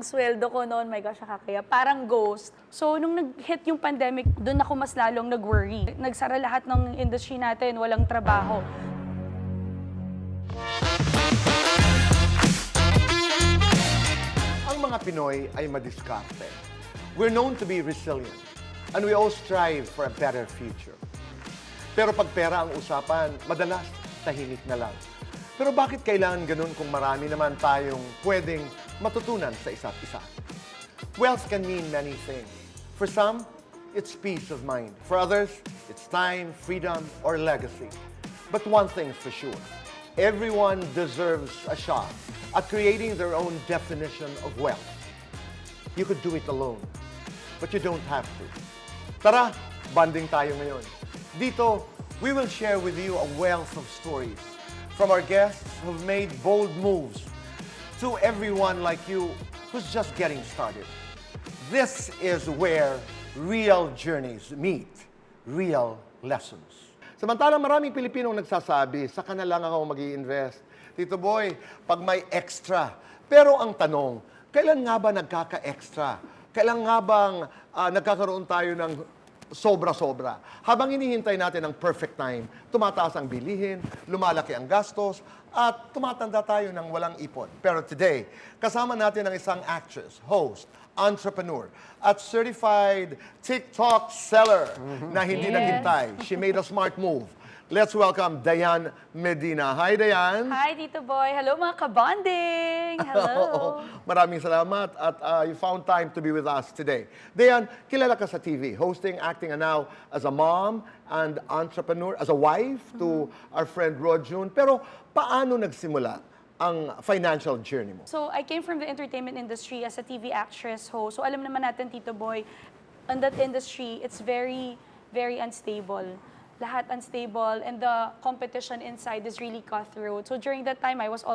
sweldo ko noon, my gosh, kaya parang ghost. So, nung nag-hit yung pandemic, doon ako mas lalong nag-worry. Nagsara lahat ng industry natin, walang trabaho. Ang mga Pinoy ay madiskarte. We're known to be resilient, and we all strive for a better future. Pero pag pera ang usapan, madalas tahimik na lang. Pero bakit kailangan ganun kung marami naman tayong pwedeng matutunan sa isa't isa? Wealth can mean many things. For some, it's peace of mind. For others, it's time, freedom, or legacy. But one thing's for sure, everyone deserves a shot at creating their own definition of wealth. You could do it alone, but you don't have to. Tara, bonding tayo ngayon. Dito, we will share with you a wealth of stories from our guests who've made bold moves to everyone like you who's just getting started. This is where real journeys meet real lessons. Samantalang maraming Pilipinong nagsasabi, saka na lang ako mag-i-invest. Tito Boy, pag may extra. Pero ang tanong, kailan nga ba nagkaka-extra? Kailan nga bang nagkakaroon tayo ng sobra-sobra? Habang hinihintay natin ang perfect time, tumataas ang bilihin, lumalaki ang gastos, at tumatanda tayo ng walang ipon. Pero today, kasama natin ang isang actress, host, entrepreneur, at certified TikTok seller na hindi naghintay. She made a smart move. Let's welcome Dianne Medina. Hi, Dianne. Hi, Tito Boy. Hello, mga kabonding. Hello. Maraming salamat at you found time to be with us today. Dianne, kilala ka sa TV, hosting, acting, and now as a mom and entrepreneur, as a wife to our friend Rojun. Pero paano nagsimula ang financial journey mo? So, I came from the entertainment industry as a TV actress, host. So, alam naman natin, Tito Boy, in that industry, it's very, very unstable. Lahat unstable, and the competition inside is really cutthroat. So, during that time, I was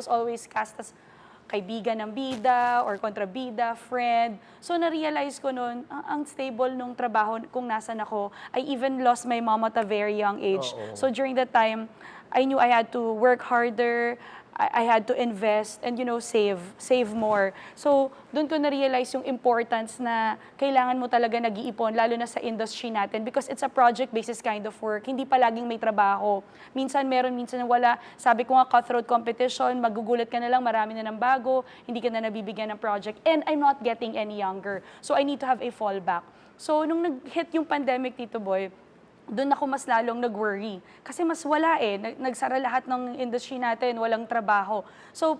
always cast as kaibigan ng bida or kontrabida, friend. So, na-realize ko noon, ang stable nung trabaho kung nasan ako. I even lost my mom at a very young age. So, during that time, I knew I had to work harder, I had to invest and, you know, save more. So, doon ko na-realize yung importance na kailangan mo talaga nag-iipon, lalo na sa industry natin, because it's a project-basis kind of work. Hindi palaging may trabaho. Minsan meron, minsan wala. Sabi ko nga, cutthroat competition, magugulat ka na lang, marami na ng bago, hindi ka na nabibigyan ng project. And I'm not getting any younger. So, I need to have a fallback. So, nung nag-hit yung pandemic, Tito Boy, doon ako mas lalong nag-worry. Kasi mas wala eh. Nagsara lahat ng industry natin, walang trabaho. So,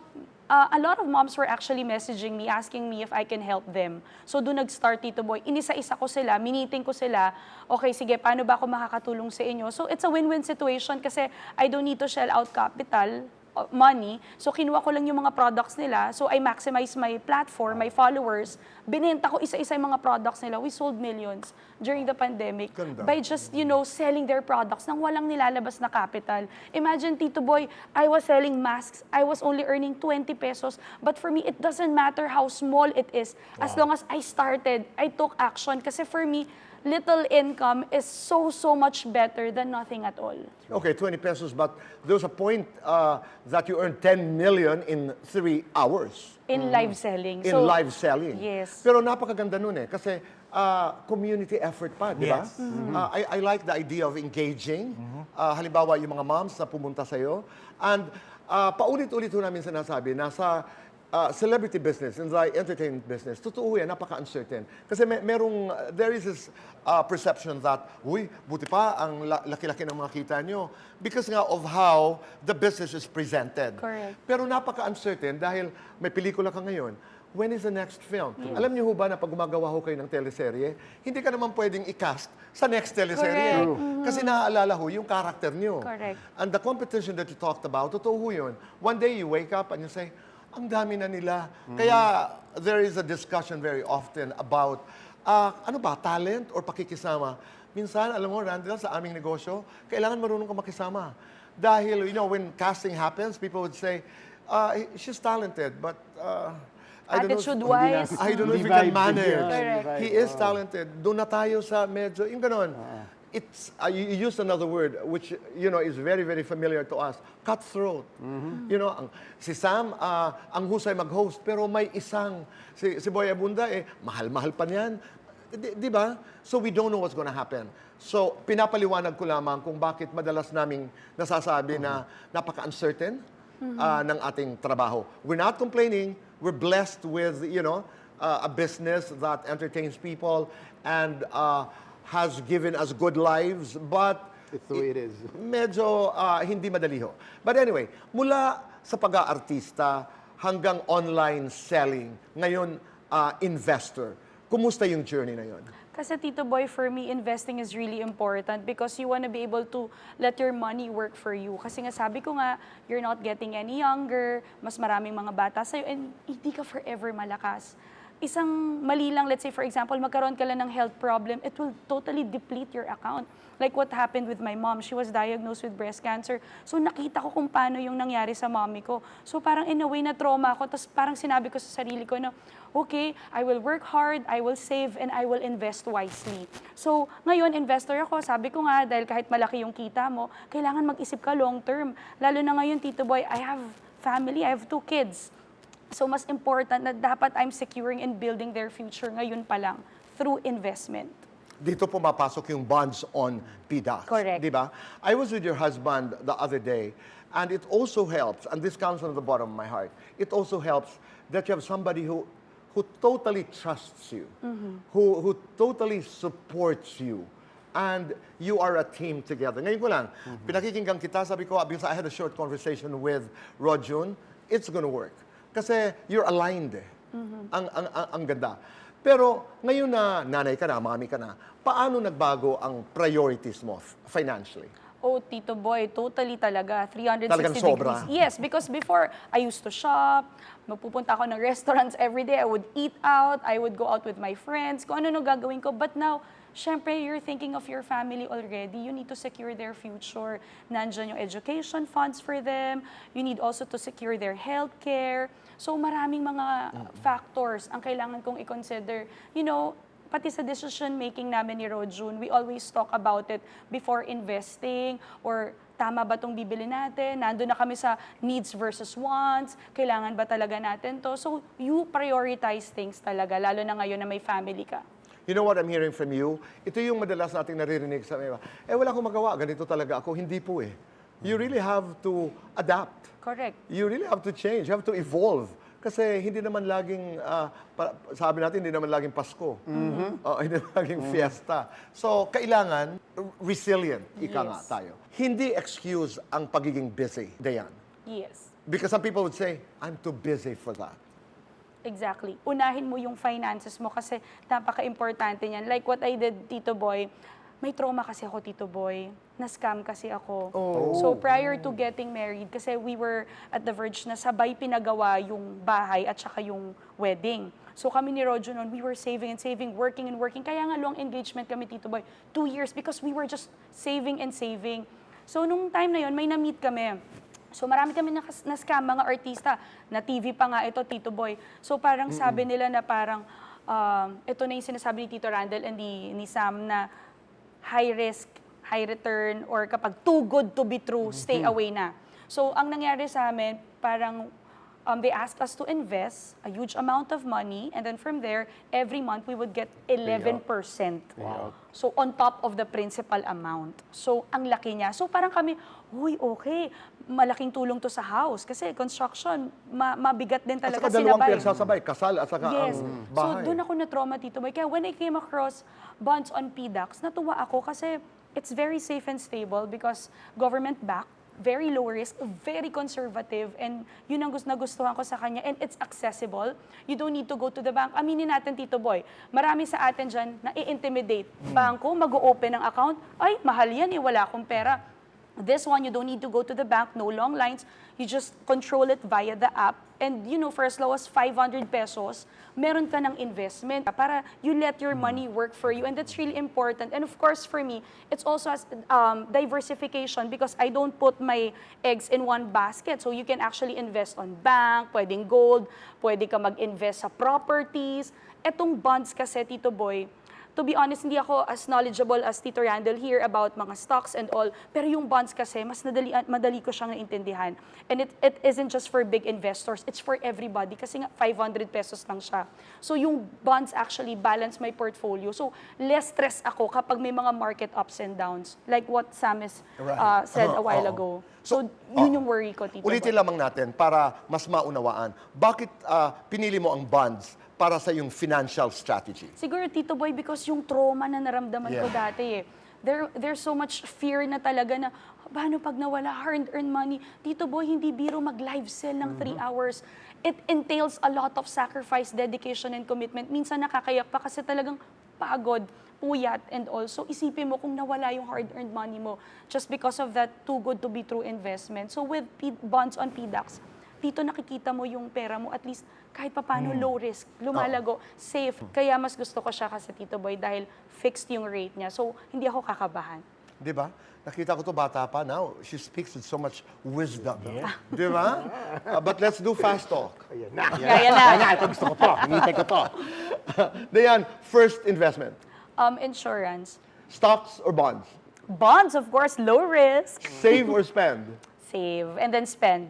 a lot of moms were actually messaging me, asking me if I can help them. So, doon nag-start, Tito Boy. Inisa-isa ko sila, miniting ko sila. Okay, sige, paano ba ako makakatulong sa inyo? So, it's a win-win situation kasi I don't need to shell out capital, money. So, kinuha ko lang yung mga products nila. So, I maximize my platform, my followers. Binenta ko isa-isa yung mga products nila. We sold millions during the pandemic by just, you know, selling their products nang walang nilalabas na capital. Imagine, Tito Boy, I was selling masks. I was only earning 20 pesos. But for me, it doesn't matter how small it is. As long as I started, I took action. Kasi for me, little income is so much better than nothing at all. Okay, 20 pesos, but there's a point that you earned 10 million in 3 hours. In live selling. In live selling. Yes. Pero napakaganda nun eh, kasi community effort pa, di ba? Yes. I like the idea of engaging. Halimbawa, yung mga moms na pumunta sa'yo. And paulit-ulit ho namin sinasabi, nasa celebrity business, in the entertainment business, totoo yan, napaka-uncertain. Kasi there is this perception that, uy, buti pa ang laki-laki ng mga kita nyo because nga of how the business is presented. Correct. Pero napaka-uncertain dahil may pelikula ka ngayon. When is the next film? Yes. Alam niyo ho ba na pag gumagawa ho kayo ng teleserye, hindi ka naman pwedeng i-cast sa next teleserye. Kasi naaalala ho yung character niyo. Correct. And the competition that you talked about, totoo ho yun. One day you wake up and you say, ang dami na nila. Kaya there is a discussion very often about ano ba, talent or pakikisama. Minsan, alam mo, Randall, sa aming negosyo, kailangan marunong ka makisama. Dahil, you know, when casting happens, people would say, she's talented, but attitude-wise. I don't know if he can manage. He is talented. Doon na tayo sa medyo, yung ganon. you used another word which is very very familiar to us, cutthroat. Si Sam ang husay mag-host pero may isang si Boy Abunda mahal-mahal pa niyan. Di ba? So we don't know what's gonna happen. So pinapaliwanag ko lamang kung bakit madalas naming nasasabi na napaka-uncertain ng ating trabaho. We're not complaining. We're blessed with a business that entertains people and has given us good lives, but It's the way it is. medyo hindi madali ho. But anyway, mula sa pag-aartista hanggang online selling, ngayon investor, kumusta yung journey na yon? Kasi Tito Boy, for me, investing is really important because you want to be able to let your money work for you. Kasi nga sabi ko nga, you're not getting any younger, mas maraming mga bata sa'yo, and hindi ka forever malakas. Isang mali lang, let's say for example, magkaroon ka lang ng health problem, it will totally deplete your account. Like what happened with my mom, she was diagnosed with breast cancer. So nakita ko kung paano yung nangyari sa mommy ko. So parang in a way na trauma ako, tapos parang sinabi ko sa sarili ko na, okay, I will work hard, I will save, and I will invest wisely. So ngayon, investor ako, sabi ko nga, dahil kahit malaki yung kita mo, kailangan mag-isip ka long term. Lalo na ngayon, Tito Boy, I have family, I have 2 kids. So mas important na dapat I'm securing and building their future ngayon pa lang through investment. Dito pumapasok yung bonds on PDAX. Correct. Di ba? I was with your husband the other day, and it also helps, and this comes from the bottom of my heart, it also helps that you have somebody who totally trusts you, who totally supports you, and you are a team together. Ngayon ko lang, pinakikinggan kita, sabi ko, because I had a short conversation with Rojun, it's gonna work. Kasi you're aligned eh. Ang ganda. Pero ngayon na nanay ka na, mami ka na, paano nagbago ang priorities mo financially? Oh, Tito Boy, totally talaga. 360 Talagang sobra. degrees. Yes, because before, I used to shop, magpupunta ako ng restaurants every day, I would eat out, I would go out with my friends, kung ano gagawin ko. But now, syempre, you're thinking of your family already. You need to secure their future. Nandyan yung education funds for them. You need also to secure their health care. So maraming mga factors ang kailangan kong i-consider. Pati sa decision-making namin ni Rojun, we always talk about it before investing or tama ba itong bibili natin? Nandun na kami sa needs versus wants. Kailangan ba talaga natin to? So you prioritize things talaga, lalo na ngayon na may family ka. You know what I'm hearing from you? Ito yung madalas nating naririnig sa iba. Wala akong magawa, ganito talaga ako. Hindi po eh. You really have to adapt. Correct. You really have to change, you have to evolve. Kasi hindi naman laging, sabi natin, hindi naman laging Pasko. Hindi naman laging fiesta. So, kailangan resilient, ika nga tayo. Hindi excuse ang pagiging busy, Dianne. Yes. Because some people would say, I'm too busy for that. Exactly. Unahin mo yung finances mo kasi napaka-importante niyan. Like what I did, Tito Boy, may trauma kasi ako, Tito Boy. Na-scam kasi ako. So prior to getting married, kasi we were at the verge na sabay pinagawa yung bahay at saka yung wedding. So kami ni Rojo noon, we were saving and saving, working and working. Kaya nga long engagement kami, Tito Boy. 2 years because we were just saving and saving. So nung time na yon, may na-meet kami. So marami kami na-scam, mga artista. Na TV pa nga ito, Tito Boy. So parang sabi nila na parang, ito na yung sinasabi ni Tito Randall and ni Sam na high risk, high return, or kapag too good to be true, stay away na. So ang nangyari sa amin, parang they asked us to invest a huge amount of money, and then from there, every month we would get 11%. Wow. So on top of the principal amount. So ang laki niya. So parang kami, uy, okay, malaking tulong to sa house. Kasi construction, mabigat din At talaga saka dalawang sinabay. pinagsasabay, kasal at saka Yes. ang So bahay. doon ako na-trauma, Tito Boy. Kaya when I came across bonds on PDAX, natuwa ako kasi it's very safe and stable because government-backed, very low risk, very conservative, and yun ang nagustuhan ko sa kanya, and it's accessible. You don't need to go to the bank. Aminin natin, Tito Boy, marami sa atin dyan na i-intimidate. Bangko, mag-o-open ng account, ay, mahal yan eh, wala akong pera. This one, you don't need to go to the bank, no long lines. You just control it via the app. And for as low as 500 pesos, meron ka ng investment para you let your money work for you. And that's really important. And of course, for me, it's also as diversification because I don't put my eggs in one basket. So you can actually invest on bank, pwedeng gold, pwede ka mag-invest sa properties. Etong bonds kasi, Tito Boy, to be honest, hindi ako as knowledgeable as Tito Randall here about mga stocks and all. Pero yung bonds kasi, mas madali ko siyang naintindihan. And it isn't just for big investors, it's for everybody. Kasi nga, 500 pesos lang siya. So yung bonds actually balance my portfolio. So less stress ako kapag may mga market ups and downs. Like what Sam is, said a while ago. So yun yung worry ko, Tito Ulitin Boy. lamang natin para mas maunawaan. Bakit pinili mo ang bonds para sa yung financial strategy? Siguro, Tito Boy, because yung trauma na naramdaman ko Yeah. dati eh. There's so much fear na talaga na, paano pag nawala hard-earned money? Tito Boy, hindi biro mag-live sell ng 3 hours. It entails a lot of sacrifice, dedication, and commitment. Minsan nakakayak pa kasi talagang pagod, puyat, and also isipin mo kung nawala yung hard-earned money mo just because of that too good to be true investment. So with bonds on PDAX, dito nakikita mo yung pera mo, at least kahit papano low risk, lumalago, safe. Kaya mas gusto ko siya kasi Tito Boy dahil fixed yung rate niya. So hindi ako kakabahan. Di ba? Nakita ko to bata pa now. She speaks with so much wisdom. Di ba? But let's do fast talk. Ayan na. Kaya na. Ayan na. Ito gusto ko to. Hinihintay ko to. Diyan, first investment. Insurance. Stocks or bonds? Bonds, of course, low risk. Save or spend? Save and then spend.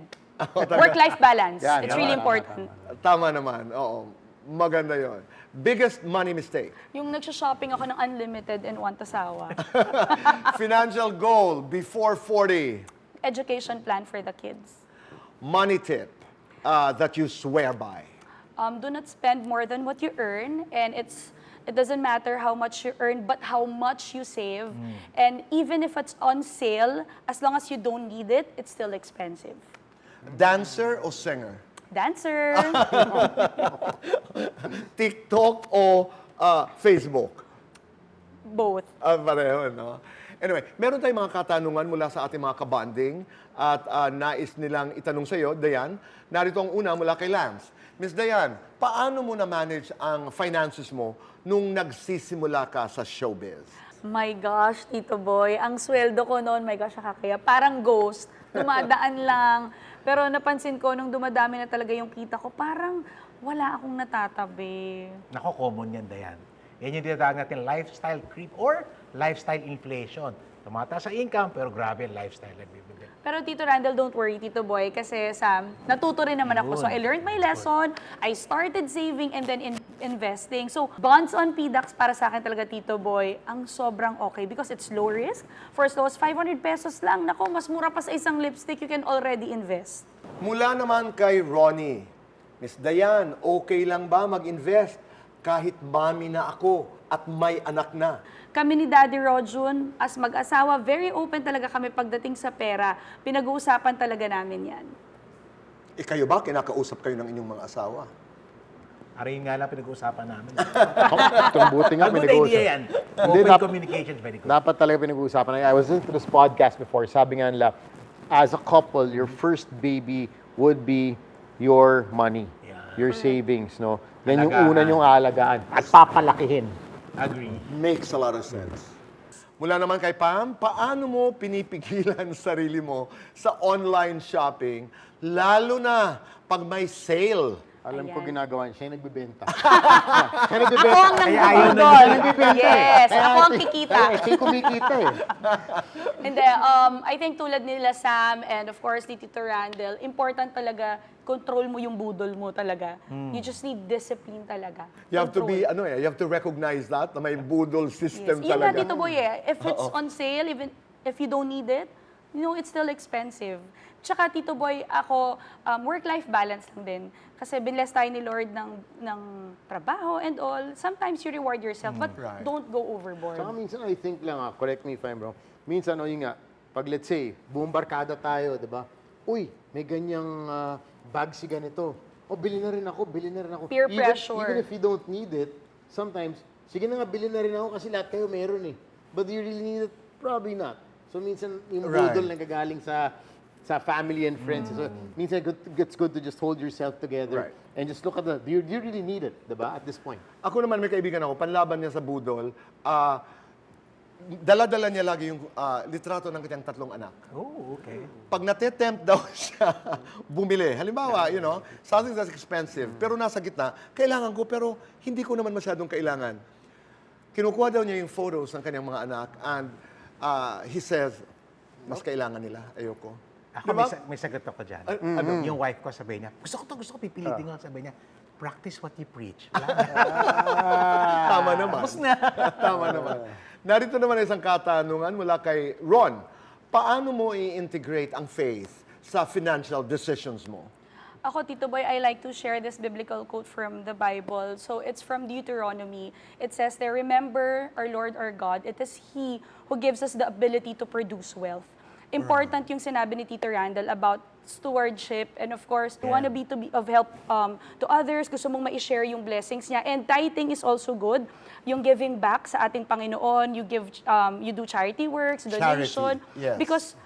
Work-life balance. Yan, It's tama, really tama, important. Tama naman. Oo. Maganda yon. Biggest money mistake? Yung nagsha-shopping ako ng unlimited and want asawa. Financial goal before 40? Education plan for the kids. Money tip that you swear by? Do not spend more than what you earn, and it doesn't matter how much you earn, but how much you save. And even if it's on sale, as long as you don't need it, it's still expensive. Dancer o singer? Dancer. TikTok o Facebook? Both. Pareho, no? Anyway, meron tayong mga katanungan mula sa ating mga kabanding at nais nilang itanong sa iyo, Dianne. Narito ang una mula kay Lance. Miss Dianne, paano mo na-manage ang finances mo nung nagsisimula ka sa showbiz? My gosh, Tito Boy, ang sweldo ko noon, my gosh, nakakaya, parang ghost, dumadaan lang. Pero napansin ko, nung dumadami na talaga yung kita ko, parang wala akong natatabi. Nako, common yan, Dayan. Yan yung tinatawag natin lifestyle creep or lifestyle inflation. Tumataas sa income, pero grabe yung lifestyle na bibili. Pero Tito Randall, don't worry, Tito Boy, kasi Sam, natuto rin naman ako. So I learned my lesson, I started saving and then investing. So bonds on PDAX para sa akin talaga, Tito Boy, ang sobrang okay because it's low risk. For as low as 500 pesos lang, nako, mas mura pa sa isang lipstick, you can already invest. Mula naman kay Ronnie. Miss Dianne, okay lang ba mag-invest kahit mami na ako at may anak na? Kami ni Daddy Rojun, as mag-asawa, very open talaga kami pagdating sa pera. Pinag-uusapan talaga namin yan. Kayo ba, kinakausap kayo ng inyong mga asawa? Aray nga lang pinag-uusapan namin. Itong buti nga, Good pinag-uusap. idea yan. Hindi, Open dapat- communication is very good. Dapat talaga pinag-uusapan. I was listening to this podcast before. Sabi nga nila, as a couple, your first baby would be your money, your savings, no? Then yung Alagaan. una yung alagaan at papalakihin. Agree. Makes a lot of sense. Mula naman kay Pam, paano mo pinipigilan sarili mo sa online shopping, lalo na pag may sale? Alam ko Ayan. ginagawa niya, siya yung nagbibenta. Siya yung Ako nagbibenta. ang Kaya ayaw na nangbubudol. Nagbibenta eh. Yes, Kaya ako ang siya- kikita. Kaya siya yung kumikita eh. Hindi, I think tulad nila Sam and of course ni Tito Randall, important talaga control mo yung budol mo talaga. You just need discipline talaga. You have to be, Control. you have to recognize that, na may budol system Yes. Yun nga, talaga. Tito Boy, if it's on sale, even if you don't need it, it's still expensive. Tsaka, Tito Boy, ako, work-life balance lang din. Kasi binless tayo ni Lord ng trabaho and all. Sometimes you reward yourself, but Right. don't go overboard. Saka minsan, I think lang, correct me if I'm wrong, minsan, yun nga, pag let's say, buong barkada tayo, di ba? Uy, may ganyang bag si ganito. O, bili na rin ako, bili na rin ako. Peer pressure. Even if you don't need it, sometimes, sige na nga, bili na rin ako kasi lahat kayo meron eh. But do you really need it? Probably not. So, minsan, yung Right. budol na gagaling sa family and friends. So, minsan, it's good to just hold yourself together Right. and just look at do you really need it, di ba, at this point? Ako naman, may kaibigan ako, panlaban niya sa budol, dala-dala niya lagi yung litrato ng kanyang 3 anak. Oh, okay. Pag nate-tempt daw siya bumili, halimbawa, something that's expensive, pero nasa gitna, kailangan ko, pero hindi ko naman masyadong kailangan. Kinukuha daw niya yung photos ng kanyang mga anak and he says, mas kailangan nila, ayoko. Ako, Di ba? may sagot ako dyan. ano? Yung wife ko sabi niya, gusto ko pipilitin ko. Sabi niya, practice what you preach. Wala. Tama naman. Tama naman. Narito naman isang katanungan mula kay Ron. Paano mo i-integrate ang faith sa financial decisions mo? Ako, Tito Boy, I like to share this biblical quote from the Bible. So it's from Deuteronomy. It says there, remember our Lord our God, it is He who gives us the ability to produce wealth. Important yung sinabi ni Tito Randall about stewardship and of course, you want to be of help to others, gusto mong ma-share yung blessings niya. And tithing is also good. Yung giving back sa ating Panginoon, you do charity works, donation. Yes. Because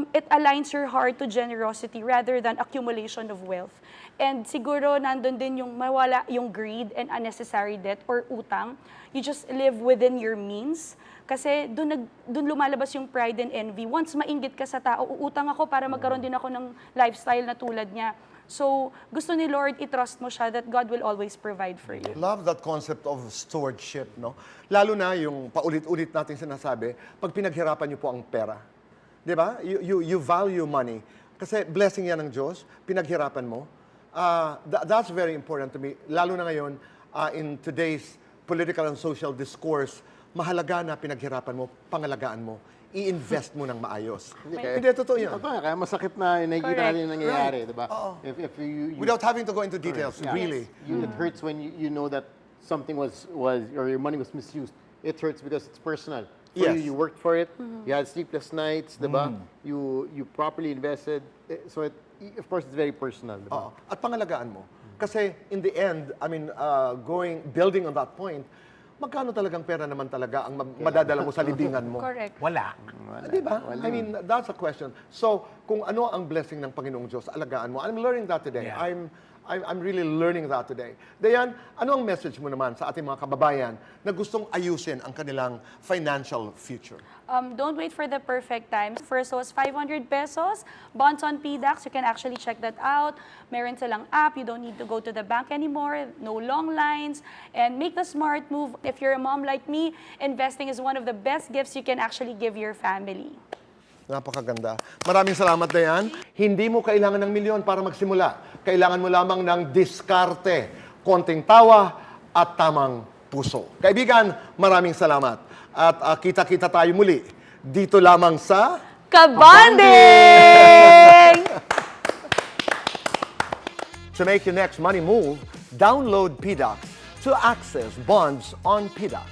it aligns your heart to generosity rather than accumulation of wealth. And siguro nandun din yung mawala yung greed and unnecessary debt or utang. You just live within your means. Kasi dun lumalabas yung pride and envy. Once mainggit ka sa tao, uutang ako para magkaroon din ako ng lifestyle na tulad niya. So, gusto ni Lord, i-trust mo siya that God will always provide for you. Love that concept of stewardship, no? Lalo na yung paulit-ulit natin sinasabi, pag pinaghirapan niyo po ang pera. Di ba? You value money. Kasi blessing yan ng Diyos, pinaghirapan mo. That's very important to me. Lalo na ngayon, in today's political and social discourse, mahalaga na pinaghirapan mo, pangalagaan mo, i-invest mo ng maayos. Hindi, totoo yan. Totoo yan. Kaya masakit na nakikita natin yung nangyayari, di ba? If you Without having to go into details, really. It hurts when you know that something was or your money was misused. It hurts because it's personal. For Yes. you worked for it. You had sleepless nights, di ba? You properly invested. So of course it's very personal, di ba? Oo. At pangalagaan mo. Kasi in the end, I mean, building on that point, magkano talagang pera naman talaga ang madadala mo sa libingan mo? Correct. Wala. Di ba? I mean, that's a question. So, kung ano ang blessing ng Panginoong Diyos, alagaan mo. I'm learning that today. Yeah. I'm really learning that today. Diane, ano ang message mo naman sa ating mga kababayan na gustong ayusin ang kanilang financial future? Don't wait for the perfect time. First was 500 pesos. Bonds on PDAX, you can actually check that out. Meron silang app. You don't need to go to the bank anymore. No long lines. And make the smart move. If you're a mom like me, investing is one of the best gifts you can actually give your family. Napakaganda. Maraming salamat, Diane. Hindi mo kailangan ng milyon para magsimula. Kailangan mo lamang ng diskarte, konting tawa, at tamang puso. Kaibigan, maraming salamat. At kita-kita tayo muli dito lamang sa Kabanding! To make your next money move, download PDAX to access bonds on PDAX.